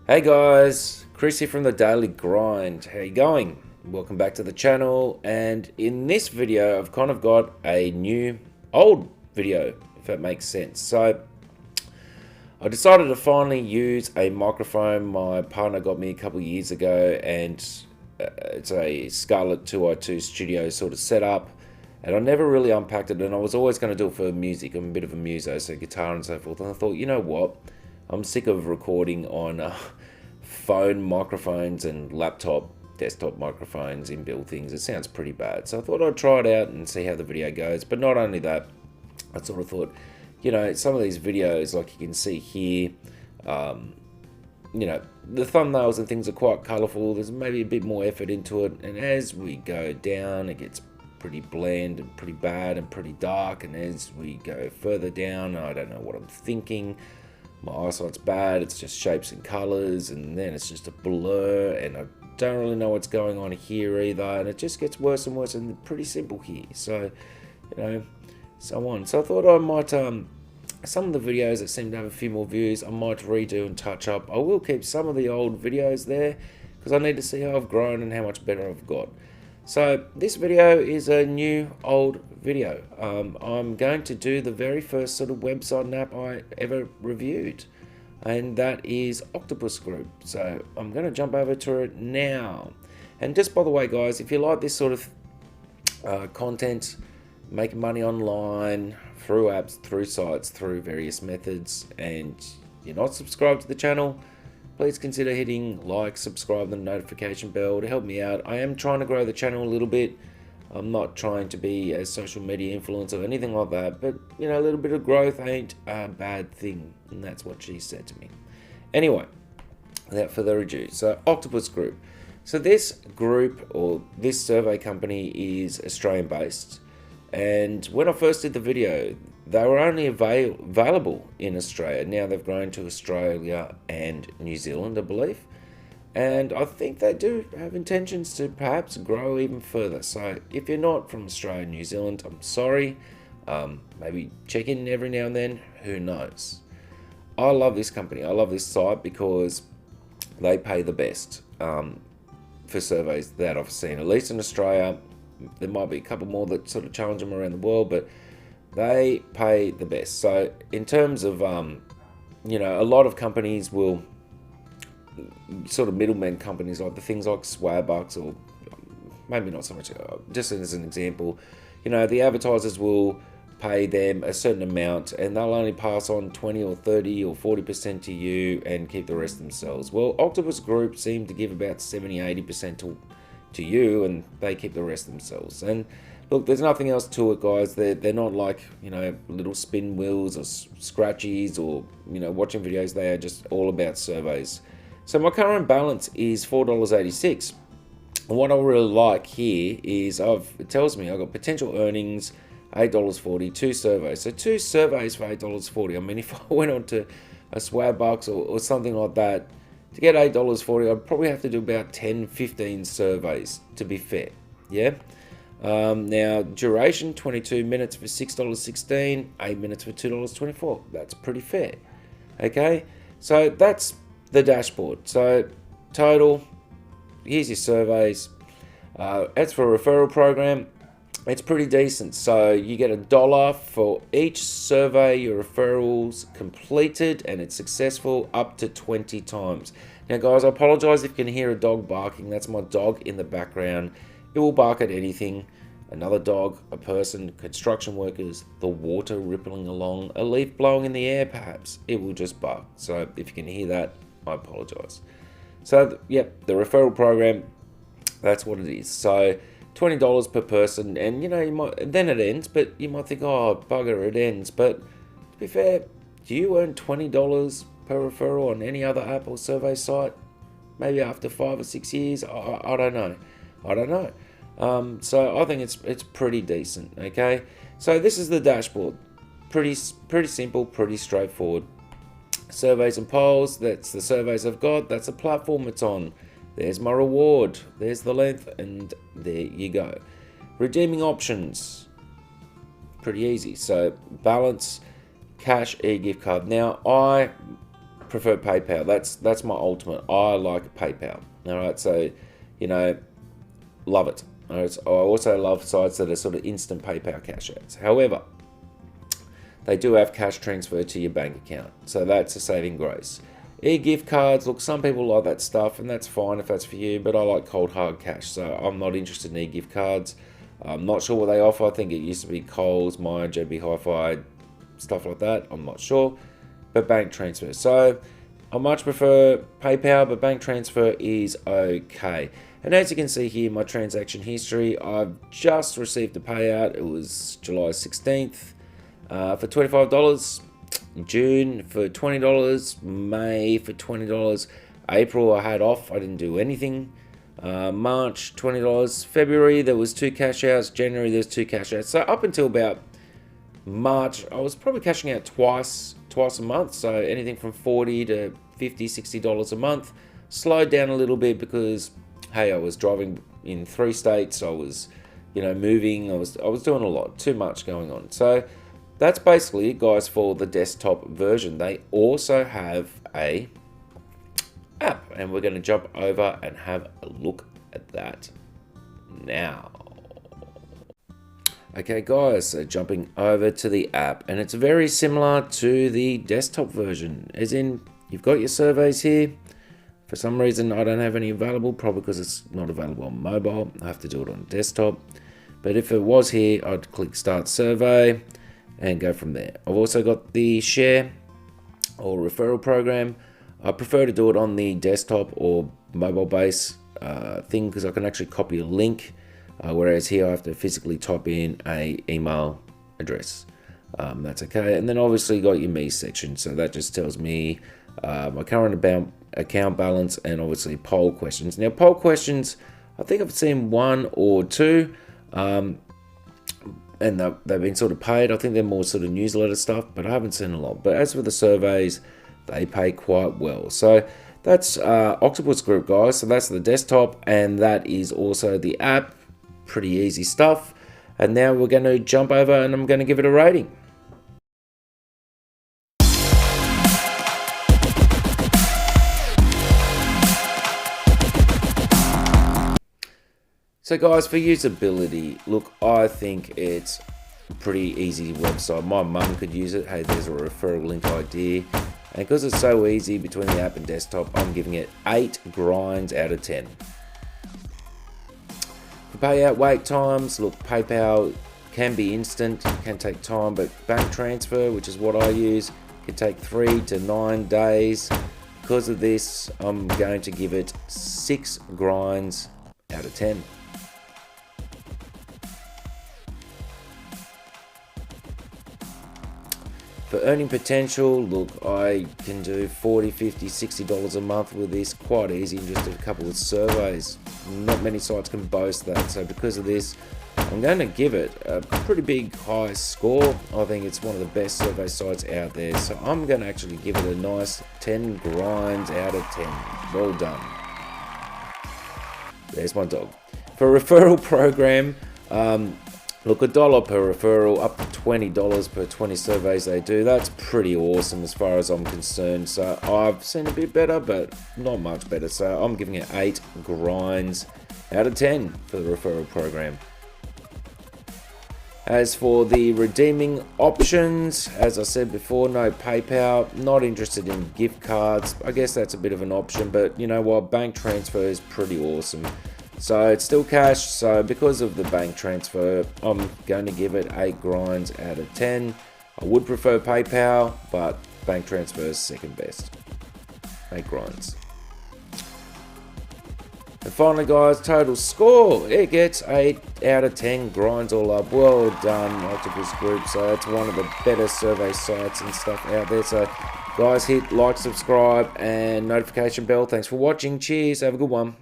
Hey guys, Chris here from the Daily Grind. How you going? Welcome back to the channel, and in this video I've kind of got a new old video, if that makes sense. So I decided to finally use a microphone my partner got me a couple of years ago, and it's a Scarlett 2i2 studio sort of setup, and I never really unpacked it, and I was always going to do it for music. I'm a bit of a muso, so guitar and so forth, and I thought, you know what, I'm sick of recording on phone microphones and laptop, desktop microphones, inbuilt things. It sounds pretty bad. So I thought I'd try it out and see how the video goes. But not only that, I sort of thought, some of these videos, like you can see here, the thumbnails and things are quite colourful. There's maybe a bit more effort into it. And as we go down, it gets pretty bland and pretty bad and pretty dark. And as we go further down, I don't know what I'm thinking. My eyesight's bad, it's just shapes and colours, and then it's just a blur, and I don't really know what's going on here either, and it just gets worse and worse, and pretty simple here. So, so on. So I thought I might, some of the videos that seem to have a few more views, I might redo and touch up. I will keep some of the old videos there, because I need to see how I've grown and how much better I've got. So this video is a new old video. I'm going to do the very first sort of website and app I ever reviewed, and that is Octopus Group. So I'm going to jump over to it now. And just by the way guys, if you like this sort of content, making money online, through apps, through sites, through various methods, and you're not subscribed to the channel, please consider hitting like, subscribe, and the notification bell to help me out. I am trying to grow the channel a little bit. I'm not trying to be a social media influencer or anything like that, but a little bit of growth ain't a bad thing, and that's what she said to me. Anyway, without further ado, so Octopus Group. So this group, or this survey company, is Australian based, and when I first did the video, they were only available in Australia. Now they've grown to Australia and New Zealand, I believe. And I think they do have intentions to perhaps grow even further. So if you're not from Australia and New Zealand, I'm sorry. Maybe check in every now and then. Who knows? I love this company. I love this site because they pay the best for surveys that I've seen, at least in Australia. There might be a couple more that sort of challenge them around the world, but they pay the best. So in terms of, a lot of companies will, sort of middlemen companies, like the things like Swagbucks, or maybe not so much, just as an example, the advertisers will pay them a certain amount, and they'll only pass on 20 or 30 or 40% to you and keep the rest themselves. Well, Octopus Group seem to give about 70-80% to you, and they keep the rest themselves. And look, there's nothing else to it, guys. They're not like, little spin wheels or scratchies or, watching videos. They are just all about surveys. So my current balance is $4.86. And what I really like here is it tells me I've got potential earnings, $8.40, 2 surveys. So 2 surveys for $8.40. I mean, if I went on to a Swagbucks or something like that, to get $8.40, I'd probably have to do about 10-15 surveys, to be fair. Yeah. Now, duration, 22 minutes for $6.16, 8 minutes for $2.24. That's pretty fair. Okay, so that's the dashboard. So, total, here's your surveys. As for a referral program, it's pretty decent. So, you get $1 for each survey your referrals completed, and it's successful up to 20 times. Now, guys, I apologize if you can hear a dog barking. That's my dog in the background. It will bark at anything. Another dog, a person, construction workers, the water rippling along, a leaf blowing in the air perhaps. It will just bark. So if you can hear that, I apologize. So, yep, the referral program, that's what it is. So $20 per person, and then it ends, but you might think, oh, bugger, it ends. But to be fair, do you earn $20 per referral on any other app or survey site? Maybe after 5 or 6 years? I don't know. I don't know. So I think it's pretty decent. Okay, so this is the dashboard. Pretty simple, pretty straightforward. Surveys and polls, that's the surveys I've got. That's the platform it's on. There's my reward. There's the length, and there you go. Redeeming options, pretty easy. So balance, cash, e-gift card. Now I prefer PayPal. That's my ultimate. I like PayPal. All right, so love it. All right, so I also love sites that are sort of instant PayPal cash outs. However, they do have cash transfer to your bank account, so that's a saving grace. E-gift cards, look, some people like that stuff, and that's fine if that's for you, but I like cold hard cash, so I'm not interested in e-gift cards. I'm not sure what they offer. I think it used to be Coles, Myer, JB Hi-Fi, stuff like that. I'm not sure, but bank transfer. So I much prefer PayPal, but bank transfer is okay. And as you can see here, my transaction history, I've just received a payout. It was July 16th for $25. June for $20, May for $20, April I had off, I didn't do anything, March $20, February there was 2 cash outs, January there's 2 cash outs. So up until about March I was probably cashing out twice a month, so anything from $40 to $50, $60 a month. Slowed down a little bit because hey, I was driving in 3 states, I was moving, I was doing a lot, too much going on. So that's basically it, guys, for the desktop version. They also have a app, and we're going to jump over and have a look at that now. Okay, guys, so jumping over to the app, and it's very similar to the desktop version, as in you've got your surveys here. For some reason, I don't have any available, probably because it's not available on mobile. I have to do it on desktop. But if it was here, I'd click Start Survey and go from there. I've also got the share or referral program. I prefer to do it on the desktop or mobile base thing because I can actually copy a link, whereas here I have to physically type in a email address. That's okay. And then obviously you got your me section, so that just tells me my current account balance and obviously poll questions. Now poll questions, I think I've seen 1 or 2. And they've been sort of paid. I think they're more sort of newsletter stuff, but I haven't seen a lot. But as for the surveys, they pay quite well. So that's Octopus Group, guys. So that's the desktop, and that is also the app. Pretty easy stuff. And now we're going to jump over and I'm going to give it a rating. So guys, for usability, look, I think it's a pretty easy website. My mum could use it. Hey, there's a referral link idea. And because it's so easy between the app and desktop, I'm giving it 8 grinds out of 10. For payout wait times, look, PayPal can be instant, can take time, but bank transfer, which is what I use, can take 3 to 9 days. Because of this, I'm going to give it 6 grinds out of 10. For earning potential, look, I can do $40, $50, $60 a month with this, quite easy in just a couple of surveys. Not many sites can boast that, so because of this, I'm going to give it a pretty big high score. I think it's one of the best survey sites out there, so I'm going to actually give it a nice 10 grinds out of 10. Well done. There's my dog. For a referral program, look, $1 per referral, up to $20 per 20 surveys they do. That's pretty awesome as far as I'm concerned. So I've seen a bit better, but not much better. So I'm giving it 8 grinds out of 10 for the referral program. As for the redeeming options, as I said before, no PayPal, not interested in gift cards. I guess that's a bit of an option, but you know what, bank transfer is pretty awesome. So it's still cash, so because of the bank transfer, I'm going to give it 8 grinds out of 10. I would prefer PayPal, but bank transfer is second best. 8 grinds. And finally, guys, total score. It gets 8 out of 10 grinds all up. Well done, Octopus Group. So it's one of the better survey sites and stuff out there. So guys, hit like, subscribe, and notification bell. Thanks for watching. Cheers. Have a good one.